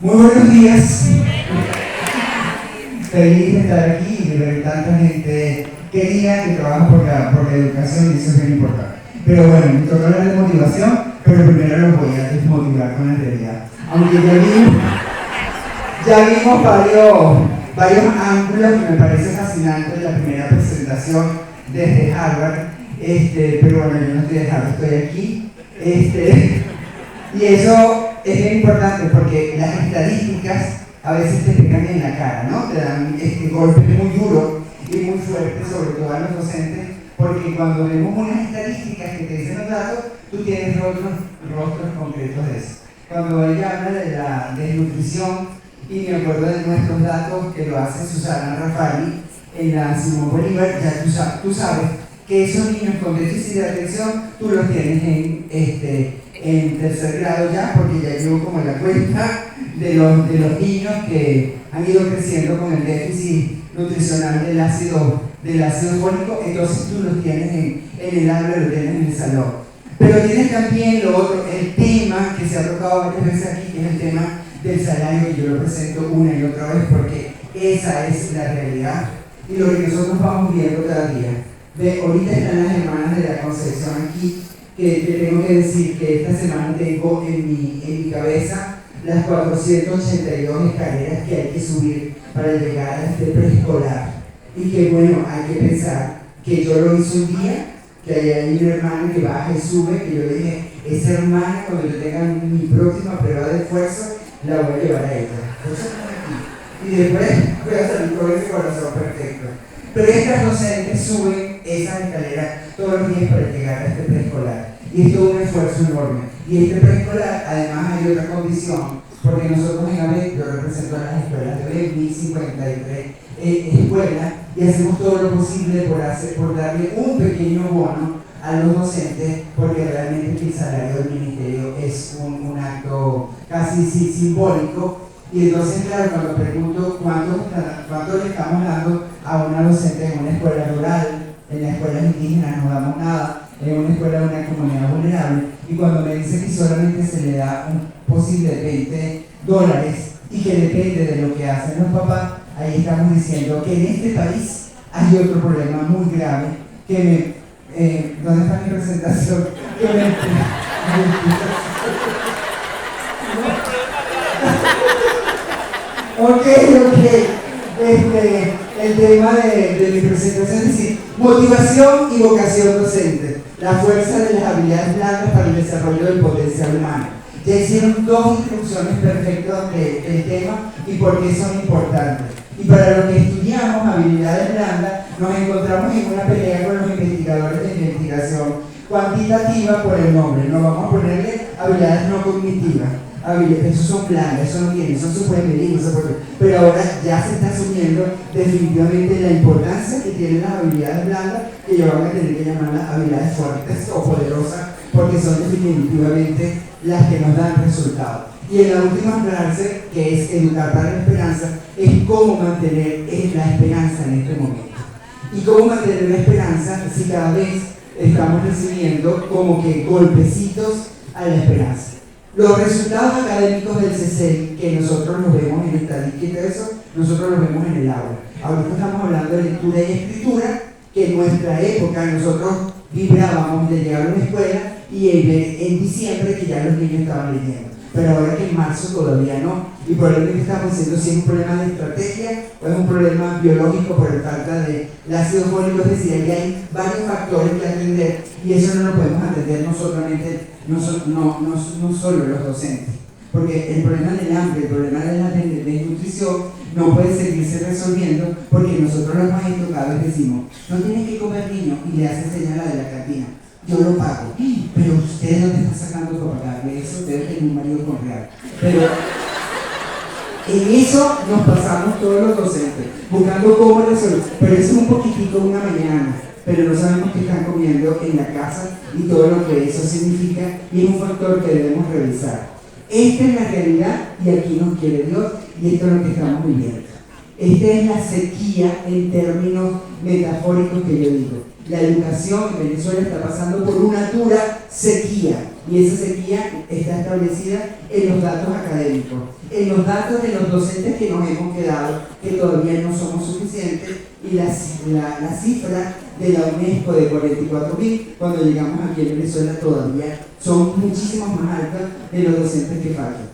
Muy buenos días. Feliz de estar aquí y de ver tanta gente querida que trabaja por la educación, y eso es bien importante. Pero bueno, me toca hablar de motivación, pero primero los voy a desmotivar con la realidad. Aunque ya vimos varios ángulos que me parece fascinante de la primera presentación desde Harvard, pero bueno, yo no estoy de Harvard, estoy aquí. Y eso es bien importante porque las estadísticas a veces te pegan en la cara, ¿no? Te dan golpes muy duros y muy fuertes, sobre todo a los docentes, porque cuando vemos unas estadísticas que te dicen los datos, tú tienes rostros concretos de eso. Cuando ella habla de la desnutrición, y me acuerdo de nuestros datos que lo hace Susana Rafali en la Simón Bolívar, ya tú sabes que esos niños con déficit de atención, tú los tienes en tercer grado ya, porque ya llevo como la cuenta de los niños que han ido creciendo con el déficit nutricional del ácido fólico, entonces tú los tienes en el aula, los tienes en el salón. Pero tienes también lo otro, el tema que se ha tocado varias veces aquí, que es el tema del salario, y yo lo presento una y otra vez porque esa es la realidad y lo que nosotros vamos viendo cada día. Ahorita están las hermanas de la Concepción aquí, que tengo que decir que esta semana tengo en mi cabeza las 482 escaleras que hay que subir para llegar a este preescolar. Y que bueno, hay que pensar que yo lo hice un día, que hay una hermana que baja y sube, que yo le dije, esa hermana cuando yo tenga mi próxima prueba de esfuerzo, la voy a llevar a ella. Y después voy a salir con ese corazón perfecto. Pero estas docentes suben esas escaleras todos los días para llegar a este preescolar. Y esto es un esfuerzo enorme. Y este preescolar, además, hay otra condición, porque nosotros en ABEC, yo represento a las escuelas de ABEC, 1053 escuelas, y hacemos todo lo posible por darle un pequeño bono a los docentes, porque realmente el salario del ministerio es un acto casi simbólico. Y entonces, claro, cuando pregunto cuánto le estamos dando a una docente en una escuela rural, en las escuelas indígenas no damos nada, en una escuela de una comunidad vulnerable, y cuando me dice que solamente se le da un posible de $20 y que depende de lo que hacen los papás, ahí estamos diciendo que en este país hay otro problema muy grave ¿dónde está mi presentación? Ok. El tema de mi presentación es decir, motivación y vocación docente, la fuerza de las habilidades blandas para el desarrollo del potencial humano. Ya hicieron dos instrucciones perfectas del tema y por qué son importantes. Y para los que estudiamos habilidades blandas, nos encontramos en una pelea con los investigadores de investigación cuantitativa por el nombre. No vamos a ponerle habilidades no cognitivas. Eso son blandas, eso no tiene, eso se puede medir, pero ahora ya se está asumiendo definitivamente la importancia que tienen las habilidades blandas, que ya van a tener que llamarlas habilidades fuertes o poderosas, porque son definitivamente las que nos dan resultados. Y en la última frase, que es educar para la esperanza, es cómo mantener la esperanza en este momento. Y cómo mantener la esperanza si cada vez estamos recibiendo como que golpecitos a la esperanza. Los resultados académicos del CCI, que nosotros los vemos en estadística y todo eso, nosotros los vemos en el aula. Ahorita estamos hablando de lectura y escritura, que en nuestra época nosotros vibrábamos de llegar a una escuela y en diciembre que ya los niños estaban leyendo. Pero ahora que en marzo todavía no. Y probablemente estamos diciendo si es un problema de estrategia o es un problema biológico por falta de ácido fólico, es decir, ahí hay varios factores que atender y eso no lo podemos atender no solo los docentes. Porque el problema del hambre, el problema de la desnutrición no puede seguirse resolviendo porque nosotros los maestros cada vez decimos, no tienes que comer niño y le hacen señal a de la cantina. Yo lo pago, pero usted no te está sacando para pagarle eso, debe tener un marido con real. Pero en eso nos pasamos todos los docentes, buscando cómo resolver. Pero eso es un poquitico una mañana, pero no sabemos qué están comiendo en la casa y todo lo que eso significa, y es un factor que debemos revisar. Esta es la realidad y aquí nos quiere Dios y esto es lo que estamos viviendo. Esta es la sequía en términos metafóricos que yo digo. La educación en Venezuela está pasando por una dura sequía y esa sequía está establecida en los datos académicos. en los datos de los docentes que nos hemos quedado, que todavía no somos suficientes, y la cifra de la UNESCO de 44.000, cuando llegamos aquí en Venezuela todavía son muchísimos más altos de los docentes que faltan.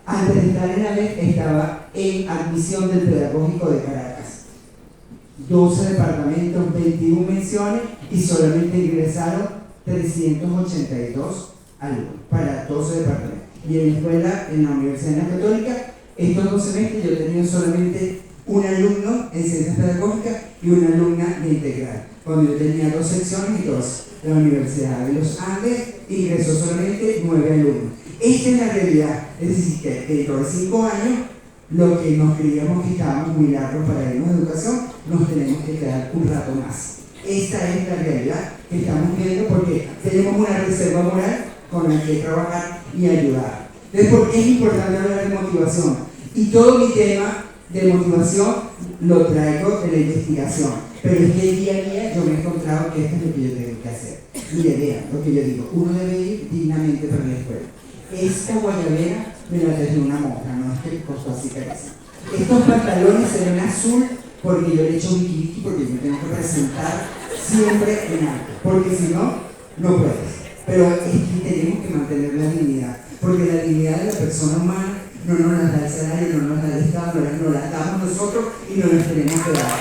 Antes de estar en la ley estaba en admisión del Pedagógico de Caracas. 12 departamentos, 21 menciones y solamente ingresaron 382 alumnos para 12 departamentos. Y en la escuela, en la Universidad Católica, estos 2 semestres yo he tenido solamente un alumno en ciencias pedagógicas y una alumna de integral, cuando yo tenía 2 secciones y 2. La Universidad de los Andes ingresó solamente 9 alumnos. Esta es la realidad, es decir, que dentro de 5 años, lo que nos creíamos que estábamos muy largos para irnos a educación, nos tenemos que quedar un rato más. Esta es la realidad que estamos viendo porque tenemos una reserva moral con la que trabajar y ayudar. Entonces, ¿por qué es importante hablar de motivación? Y todo mi tema de motivación lo traigo de la investigación, pero es que día a día yo me he encontrado que esto es lo que yo tengo que hacer. Mire, vean lo que yo digo, uno debe ir dignamente para la escuela. Esta guayabera me la trajo una monja, no es que costó así carísimo. Estos pantalones se ven azul porque yo le echo wiki porque yo tengo que presentar siempre en alto, porque si no, no puedes. Pero es que tenemos que mantener la dignidad, porque la dignidad de la persona humana no nos la da el salario, no nos la da el Estado, nos la damos nosotros y no nos tenemos que dar.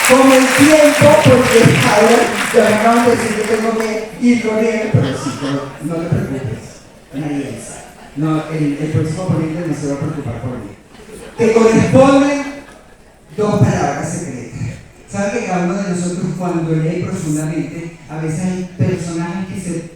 Como el tiempo, porque ahora ya me acaban de decir que tengo que ir corriendo, pero sí, no te preocupes, nadie es. No, el próximo ponente no se va a preocupar por mí. Te corresponden 2 palabras secretas. ¿Sabe que cada uno de nosotros cuando lee profundamente, a veces hay personajes que se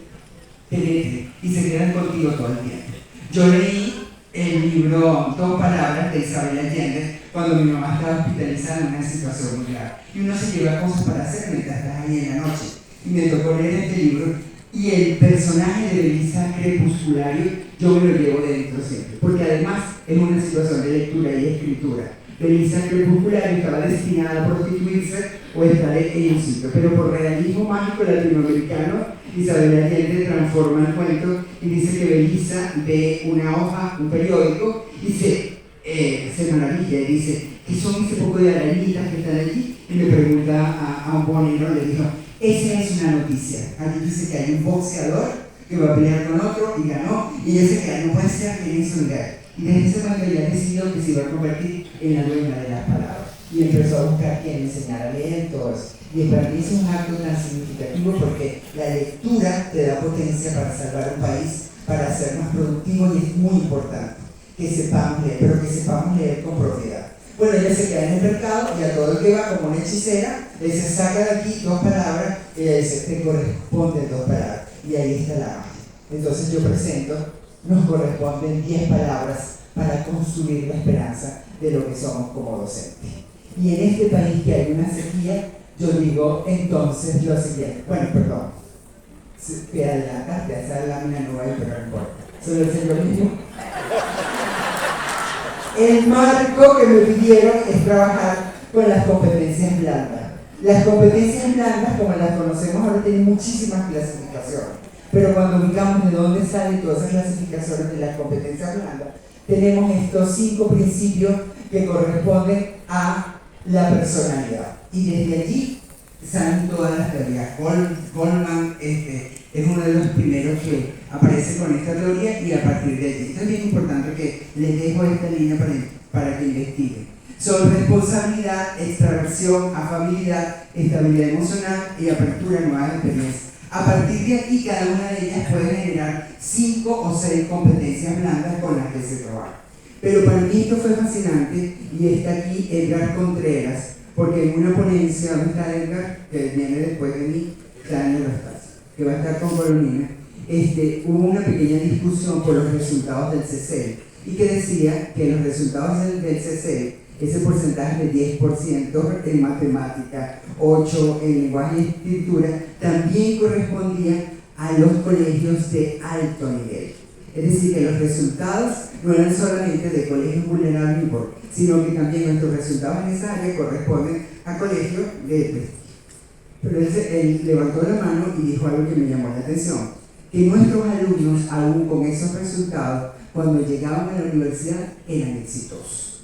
penetran y se quedan contigo todo el tiempo? Yo leí el libro 2 palabras de Isabel Allende cuando mi mamá estaba hospitalizada en una situación muy grave. Y uno se lleva cosas para hacer mientras está ahí en la noche. Y me tocó leer este libro y el personaje de Belisa Crepusculario yo me lo llevo dentro siempre, porque además es una situación de lectura y escritura. Belisa Crepusculario estaba destinada a prostituirse o estar en un sitio, pero por realismo mágico latinoamericano, Isabel Allende transforma el cuento y dice que Belisa ve una hoja, un periódico, y se maravilla y dice, ¿qué son ese poco de arañitas que están allí? Y le pregunta a un bonero, le dijo, esa es una noticia. Allí dice que hay un boxeador que va a pelear con otro y ganó, y ella se queda, no puede ser que en ese lugar. Y desde ese momento ella decidió que se iba a convertir en la dueña de las palabras. Y empezó a buscar quien enseñara a leer todo eso. Y para mí es un acto tan significativo porque la lectura te da potencia para salvar un país, para ser más productivo, y es muy importante que sepamos leer, pero que sepamos leer con propiedad. Bueno, ella se queda en el mercado y a todo el que va como una hechicera, le dice, saca de aquí 2 palabras, y ella dice, te corresponden 2 palabras. Y ahí está la magia. Entonces yo presento, nos corresponden 10 palabras para construir la esperanza de lo que somos como docentes. Y en este país que hay una sequía, yo digo entonces lo siguiente. Bueno, perdón, te adelantaste a esa lámina nueva, pero no importa. Solo es lo mismo. El marco que me pidieron es trabajar con las competencias blandas. Las competencias blandas, como las conocemos ahora, tienen muchísimas clasificaciones. Pero cuando ubicamos de dónde salen todas esas clasificaciones de las competencias blandas, tenemos estos 5 principios que corresponden a la personalidad. Y desde allí salen todas las teorías. Goldman es uno de los primeros que aparece con esta teoría, y a partir de allí. Esto es bien importante que les dejo esta línea para que investiguen. Son responsabilidad, extraversión, afabilidad, estabilidad emocional y apertura a nuevas experiencias. A partir de aquí, cada una de ellas puede generar 5 o 6 competencias blandas con las que se trabaja. Pero para mí esto fue fascinante, y está aquí Edgar Contreras, porque en una ponencia, ¿dónde está Edgar? Que viene después de mí, está en el espacio, que va a estar con Carolina. Hubo una pequeña discusión por los resultados del CCL, y que decía que los resultados del CCL, ese porcentaje de 10% en matemática, 8% en lenguaje y escritura, también correspondía a los colegios de alto nivel. Es decir, que los resultados no eran solamente de colegios vulnerables, sino que también nuestros resultados en esa área corresponden a colegios de prestigio. Pero él levantó la mano y dijo algo que me llamó la atención, que nuestros alumnos, aún con esos resultados, cuando llegaban a la universidad, eran exitosos.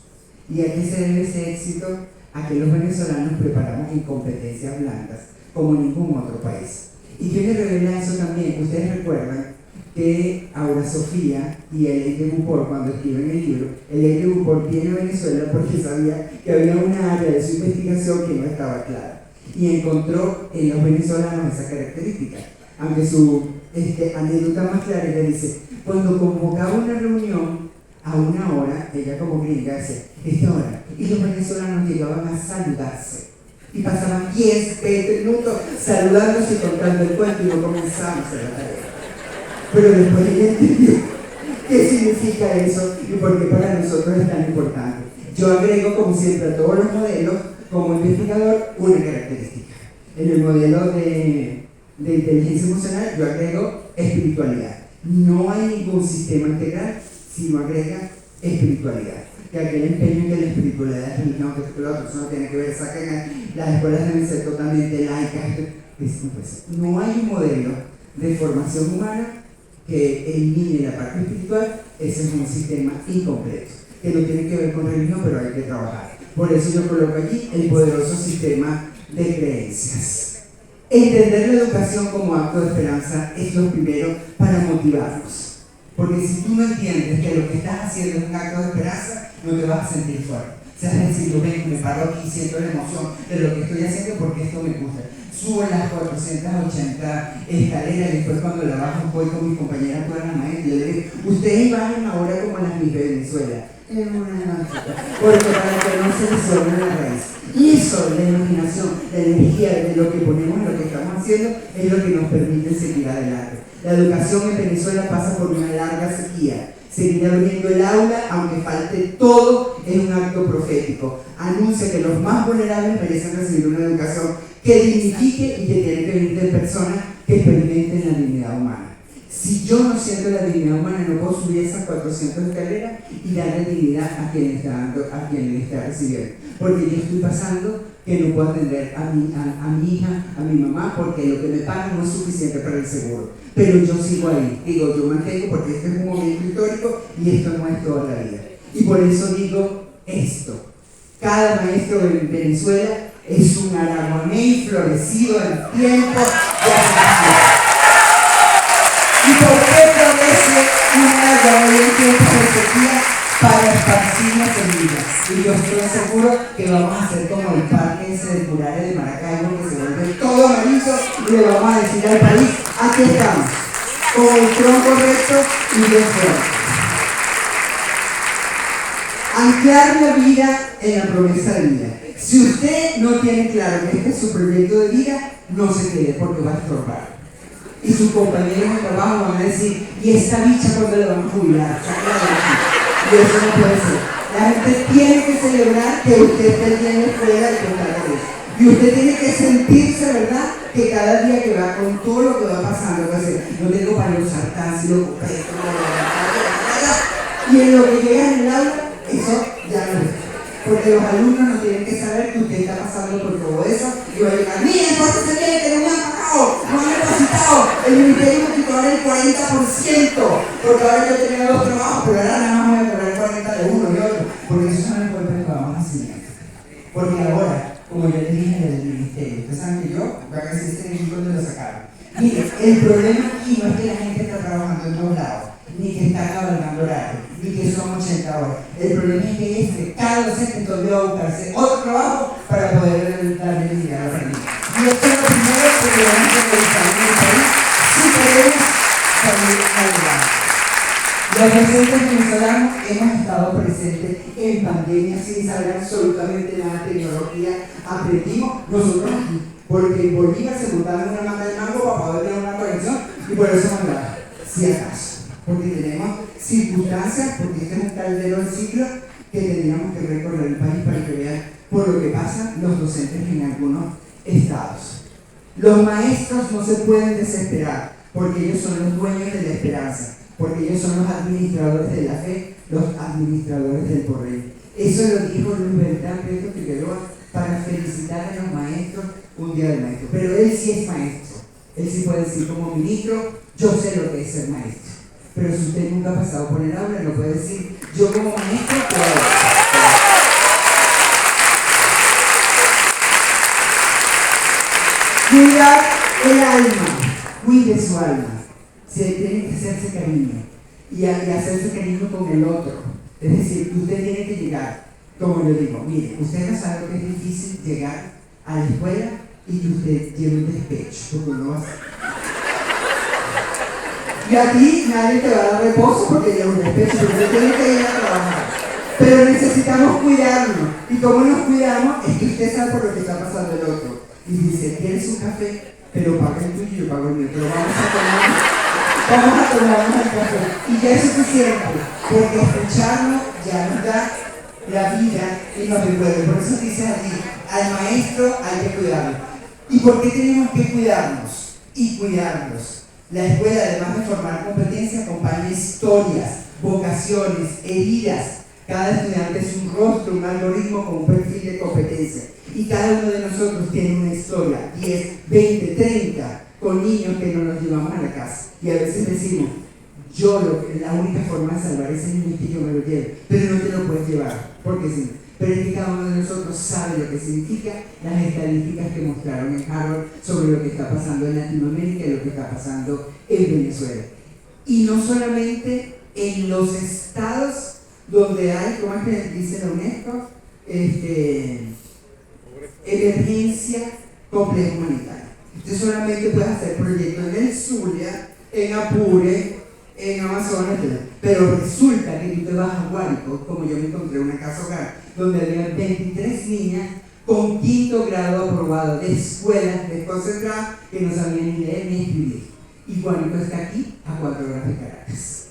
¿Y a qué se debe ese éxito? A que los venezolanos preparamos en competencias blandas, como ningún otro país. ¿Y qué me revela eso también? Ustedes recuerdan que Aura Sofía y Elaine de Bupor, cuando escriben el libro, Elaine de Bupor viene a Venezuela porque sabía que había una área de su investigación que no estaba clara. Y encontró en los venezolanos esa característica. Aunque su anécdota más clara, ella dice, cuando convocaba una reunión a una hora, ella como gringa decía, esta hora, y los venezolanos llegaban a saludarse. Y pasaban 10, 20 minutos saludándose y contando el cuento y no comenzamos a la tarea. Pero después ella entendió qué significa eso y por qué para nosotros es tan importante. Yo agrego, como siempre, a todos los modelos, como investigador, una característica. En el modelo de inteligencia emocional, yo agrego espiritualidad. No hay ningún sistema integral si no agrega espiritualidad. Que aquel empeño en que la espiritualidad es religión, que la otra persona tiene que ver, saquen las escuelas deben ser totalmente laicas. No hay un modelo de formación humana que elimine la parte espiritual. Ese es un sistema incompleto, que no tiene que ver con religión, pero hay que trabajar. Por eso yo coloco allí el poderoso sistema de creencias. Entender la educación como acto de esperanza es lo primero para motivarnos. Porque si tú no entiendes que lo que estás haciendo es un acto de esperanza, no te vas a sentir fuerte. O sea, es decir, yo vengo, me paro aquí, siento la emoción de lo que estoy haciendo porque esto me gusta. Subo las 480 escaleras y después cuando la bajo voy con mi compañera toda la maestra y le digo, ustedes bajen ahora como las mis de Venezuela. Porque para que no se disuelva la raíz. Y eso, la imaginación, la energía de lo que ponemos en lo que estamos haciendo, es lo que nos permite seguir adelante. La educación en Venezuela pasa por una larga sequía. Seguir abriendo el aula, aunque falte todo, es un acto profético. Anuncia que los más vulnerables merecen recibir una educación que dignifique y que tiene que venir de personas que experimenten la dignidad humana. Si yo no siento la dignidad humana, no puedo subir esas 400 escaleras y darle dignidad a quien le está recibiendo. Porque yo estoy pasando que no puedo atender a mi hija, a mi mamá, porque lo que me pagan no es suficiente para el seguro. Pero yo sigo ahí. Digo, yo mantengo porque este es un momento histórico y esto no es toda la vida. Y por eso digo esto. Cada maestro de Venezuela es un aragonés florecido en tiempo de aceptación. ¿Y por qué florece un aragonés en tiempo de sequía? Para esparcir la semilla. Y yo estoy seguro que vamos a hacer como el parque ese de Curare de Maracaibo, que se vuelve todo amarillo y le vamos a decir al país, aquí estamos, con el tronco recto y bien fuerte. Anclar la vida en la promesa de vida. Si usted no tiene claro que este es su proyecto de vida, no se quede porque va a estorbar. Y sus compañeros de trabajo van a decir, ¿y esta bicha cuándo le van a jubilar? Y eso no puede ser. La gente tiene que celebrar que usted esté bien fuera de contar eso. Y usted tiene que sentirse, ¿verdad?, que cada día que va con todo lo que va pasando, no tengo para usar taxi, lo compré, y en lo que llega en el aula, eso ya no es. Porque los alumnos no tienen que saber que usted está pasando por todo eso y va a llegar, miren, ¿cuánto se tiene que no me han pagado? No han depositado, el ministerio me quitó ahora el 40%, porque ahora yo tenía 2 trabajos, pero ahora nada más voy a cobrar el 40% de uno y otro, porque esos son los golpes que vamos a hacer. Porque ahora, como yo les dije del ministerio, ustedes saben que yo, acá sí este equipo donde lo sacaron. Mire, el problema aquí no es que la gente está trabajando en todos lados, ni que está cabalgando horario, ni que son 80 horas. El problema es que cada docente entonces va a buscarse otro trabajo para poder darle vida a la familia. Y esto es lo primero que tenemos que realizar en el país si queremos salir adelante. Los docentes venezolanos hemos estado presentes en pandemia sin saber absolutamente nada de tecnología. Aprendimos nosotros aquí, porque en Bolívar se montaron una manga de mango para poder tener una conexión y por eso mandaron, si acaso. Porque tenemos circunstancias, porque este es un caldero del ciclo que tendríamos que recorrer el país para que vean por lo que pasan los docentes en algunos estados. Los maestros no se pueden desesperar, porque ellos son los dueños de la esperanza, porque ellos son los administradores de la fe, los administradores del porvenir. Eso lo dijo Luis Beltrán Prieto Figueroa para felicitar a los maestros un día del maestro, pero él sí es maestro. Él sí puede decir como ministro, yo sé lo que es ser maestro. Pero si usted nunca ha pasado por el aula, no puede decir, yo como maestro puedo. Cuidar el alma, cuide su alma. Se tiene que hacerse cariño y hacerse cariño con el otro. Es decir, usted tiene que llegar, como yo digo, mire, usted no sabe lo que es difícil llegar a la escuela y que usted lleve un despecho, porque no va a ser. Y aquí nadie te va a dar reposo porque lleva un despecho, porque usted tiene que ir a trabajar. Pero necesitamos cuidarnos. Y como nos cuidamos, es que usted sabe por lo que está pasando el otro. Y dice, ¿quieres un café? Pero paga el tuyo y yo pago el mío. Pero vamos a tomarnos el café. Y ya es suficiente, porque escucharnos ya nos da la vida y nos recuerda. Por eso dice allí, al maestro hay que cuidarlo. ¿Y por qué tenemos que cuidarnos? Y cuidarnos. La escuela, además de formar competencias, acompaña historias, vocaciones, heridas. Cada estudiante es un rostro, un algoritmo con un perfil de competencia. Y cada uno de nosotros tiene una historia, 10, 20, 30, con niños que no nos llevamos a la casa. Y a veces decimos, la única forma de salvar ese niño es que yo me lo lleve, pero no te lo puedes llevar, porque sí. Pero es que cada uno de nosotros sabe lo que significa las estadísticas que mostraron en Harvard sobre lo que está pasando en Latinoamérica y lo que está pasando en Venezuela. Y no solamente en los estados donde hay, ¿cómo es que dice la UNESCO? Emergencia compleja humanitaria. Usted solamente puede hacer proyectos en el Zulia, en Apure, en Amazonas, pero resulta que tú te vas a Guárico, como yo me encontré una casa hogar, donde había 23 niñas con 5º grado aprobado de escuelas desconcentradas que no sabían ni leer ni escribir. Y Guárico está aquí a 4 horas de Caracas.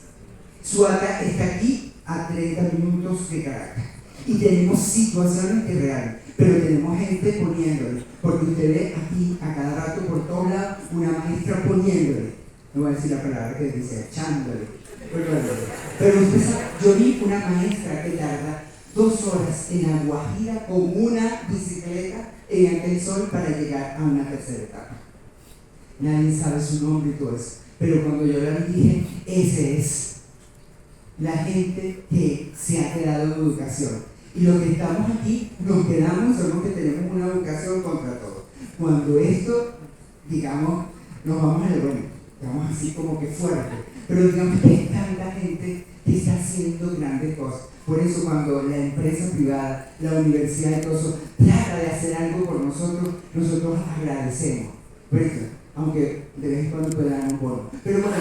Suata está aquí a 30 minutos de Caracas. Y tenemos situaciones que reales, pero tenemos gente poniéndole, porque usted ve aquí a cada rato por todos lados una maestra poniéndole. No voy a decir la palabra que dice echándole. Pero usted sabe, yo vi una maestra que tarda 2 horas en La Guajira con una bicicleta en aquel sol para llegar a una tercera etapa. Nadie sabe su nombre y todo eso. Pero cuando yo la vi dije, ese es la gente que se ha quedado en educación. Y los que estamos aquí nos quedamos, somos que tenemos una educación contra todo. Cuando esto, digamos, nos vamos a bueno, estamos así como que fuerte, pero digamos que hay tanta gente que está haciendo grandes cosas. Por eso cuando la empresa privada, la universidad y todo eso trata de hacer algo por nosotros, nosotros agradecemos. Por eso, aunque de vez en cuando pueda dar un bono. Pero bueno,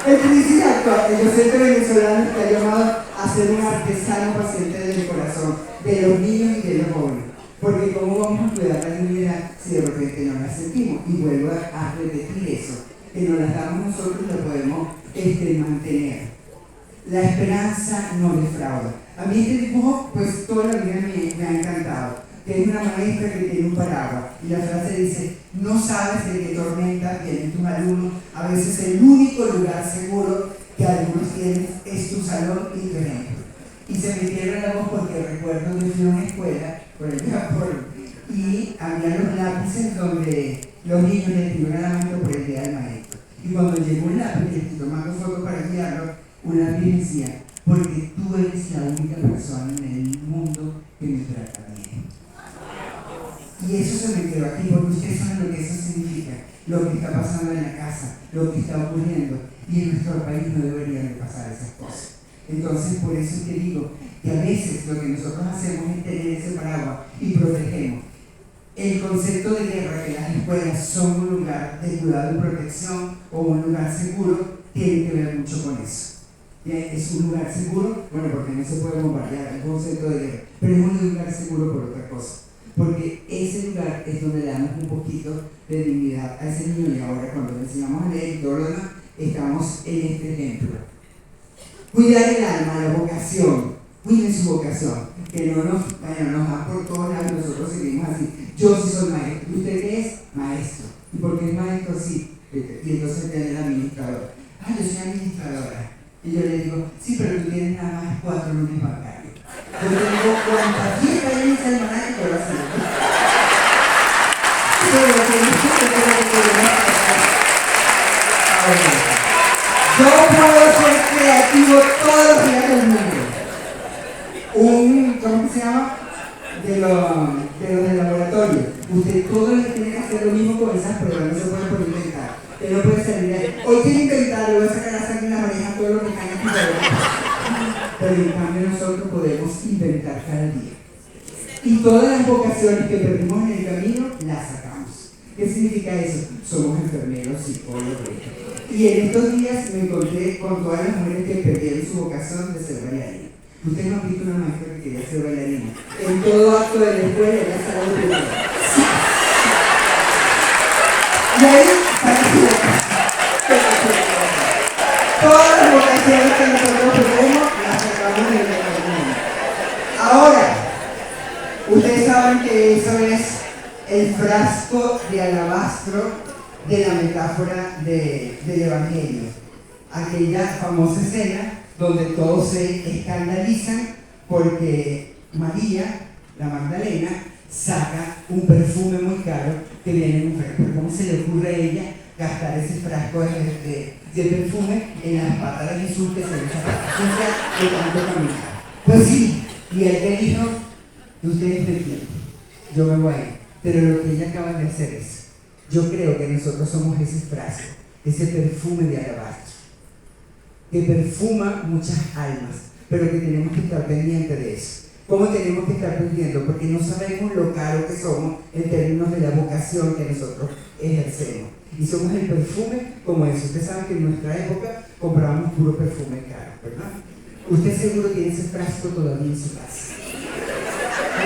el crisis actual, el docente venezolano está llamado a ser un artesano paciente del corazón, de los niños y de los jóvenes. Porque ¿cómo vamos a cuidar la dignidad si de repente no la sentimos? Y vuelvo a repetir eso, que nos la damos nosotros y la podemos mantener. La esperanza no defrauda. A mí este dibujo, pues toda la vida me ha encantado. Que es una maestra que tiene un paraguas y la frase dice, no sabes de qué tormenta tienen tus alumnos, a veces el único lugar seguro que algunos tienen es tu salón y tu ejemplo. Y se me quiebra la voz porque recuerdo que fui a una escuela y había los lápices donde los niños le escribían a la maestra por el día del maestro. Y cuando llegó un lápiz, y estoy tomando fotos para enviarlo, un lápiz decía, porque tú eres la única persona en el mundo que me trata bien. Y eso se me quedó aquí, porque ustedes saben lo que eso significa, lo que está pasando en la casa, lo que está ocurriendo, y en nuestro país no deberían de pasar esas cosas. Entonces, por eso es que digo que a veces lo que nosotros hacemos es tener ese paraguas y protegemos. El concepto de guerra, que las escuelas son un lugar de cuidado y protección o un lugar seguro, tiene que ver mucho con eso. Es un lugar seguro, bueno, porque no se puede bombardear el concepto de guerra, pero es un lugar seguro por otra cosa. Porque ese lugar es donde le damos un poquito de dignidad a ese niño y ahora cuando le enseñamos a leer y todo lo demás, estamos en este ejemplo. Cuidar el alma, la vocación, cuiden su vocación, que no nos dan por todos lados y nosotros seguimos así. Yo sí soy maestro, ¿y usted qué es? Maestro. ¿Y por qué es maestro? Sí. Y entonces tiene el administrador. Yo soy administradora. Y yo le digo, sí, pero tú tienes nada más 4 lunes bancarios. Yo digo, ¿cuántas dietas hay en ese almanaque que va a ser? Pero lo que dice que yo puedo ser creativo todos los días del mundo. ¿Cómo se llama? De los del laboratorio. Usted todo el día tiene que hacer lo mismo con esas pruebas, no se puede por inventar. Usted no puede salir ahí. Hoy quiero inventar, le voy a sacar la sangre en la oreja, todo lo que caiga aquí. Pero en cambio nosotros podemos inventar cada día. Y todas las vocaciones que perdimos en el camino, las sacamos. ¿Qué significa eso? Somos enfermeros, psicólogos. Y en estos días me encontré con todas las mujeres que perdieron su vocación de ser bailarina. Ustedes no han visto una maestra que quería ser bailarina. En todo acto de la escuela ella estaba de primero. Sí. Y ahí todas las vocaciones que nosotros tenemos las sacamos en el camino. Ahora, ustedes saben que eso es el frasco de alabastro de la metáfora del Evangelio. Aquella famosa escena donde todos se escandalizan porque María, la Magdalena, saca un perfume muy caro que viene en un frasco. ¿Cómo se le ocurre a ella gastar ese frasco de perfume en las patas de Jesús que se le echa de tanto caminar? Pues sí, y él le dijo, ustedes me entienden, yo me voy a ir. Pero lo que ella acaba de hacer es, yo creo que nosotros somos ese frasco, ese perfume de alabastro, que perfuma muchas almas, pero que tenemos que estar pendientes de eso. ¿Cómo tenemos que estar pendientes? Porque no sabemos lo caro que somos en términos de la vocación que nosotros ejercemos. Y somos el perfume como eso. Ustedes saben que en nuestra época comprábamos puro perfume caro, ¿verdad? Usted seguro tiene ese frasco todavía en su casa.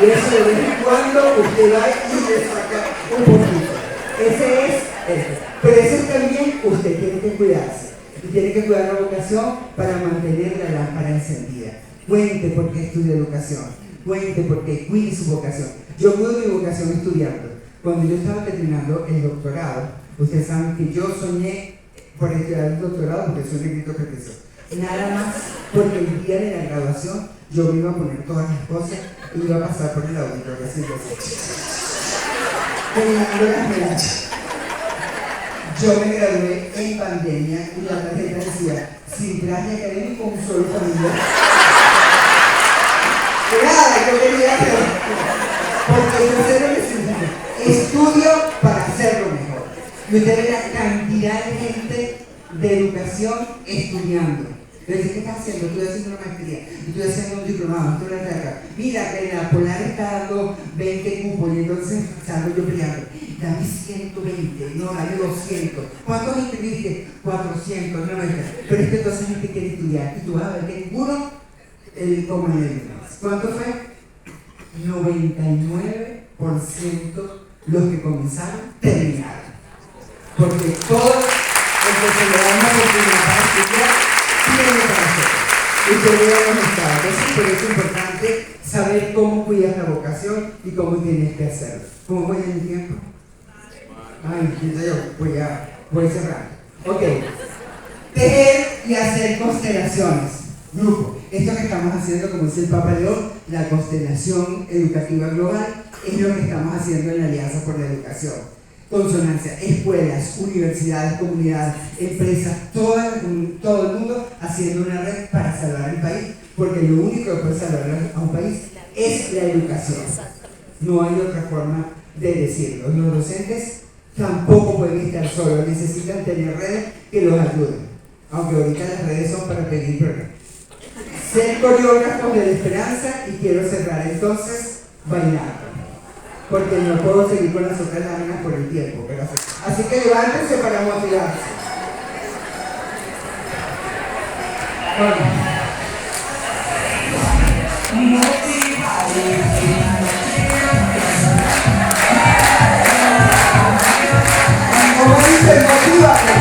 Y eso de vez en cuando usted va y le saca un poquito. Ese es este. Pero ese también usted tiene que cuidarse. Y tiene que cuidar la vocación para mantener la lámpara encendida. Cuente por qué estudia educación. Cuente por qué cuide su vocación. Yo cuido mi vocación estudiando. Cuando yo estaba terminando el doctorado, ustedes saben que yo soñé por estudiar el doctorado porque soy negrito precioso. Nada más porque el día de la graduación yo me iba a poner todas las cosas y iba a pasar por el auditorio así. Terminando las medallas. Yo me gradué en pandemia y la tarjeta decía, sin traje académico, un solo familiar. Nada, yo quería hacer, porque yo sé lo que significa. Estudio para hacerlo mejor. Y usted ve la cantidad de gente de educación estudiando. Entonces, ¿qué estás haciendo? Estoy haciendo una maestría, estoy haciendo un diplomado, estoy en la acá. Mira, que la Polar está dando 20 cupos y entonces salgo yo peleando. Dame 120, no, dame 200. ¿Cuántos inscribiste? 400, no, pero es que toda esa gente quiere estudiar. Y tú vas a ver que ninguno, como en el ¿cuánto fue? 99% los que comenzaron, terminaron. Porque todos los que se le dan la oportunidad para estudiar, tienen para hacerlo. Y se le dan los estados. Entonces, por eso es importante saber cómo cuidas la vocación y cómo tienes que hacerlo. ¿Cómo voy en mi tiempo? Ay, yo voy cerrando. Ok. Tejer y hacer constelaciones. Grupo. Esto que estamos haciendo, como dice el Papa León, la constelación educativa global, es lo que estamos haciendo en la Alianza por la Educación. Consonancia, escuelas, universidades, comunidades, empresas, todo el mundo haciendo una red para salvar el país, porque lo único que puede salvar a un país es la educación. No hay otra forma de decirlo. Los docentes tampoco pueden estar solos, necesitan tener redes que los ayuden, aunque ahorita las redes son para pedir perdón. Ser coreógrafos de la esperanza y quiero cerrar entonces bailando, porque no puedo seguir con las otras láminas por el tiempo, pero así que levántense para motivarse. Como dice, motívate.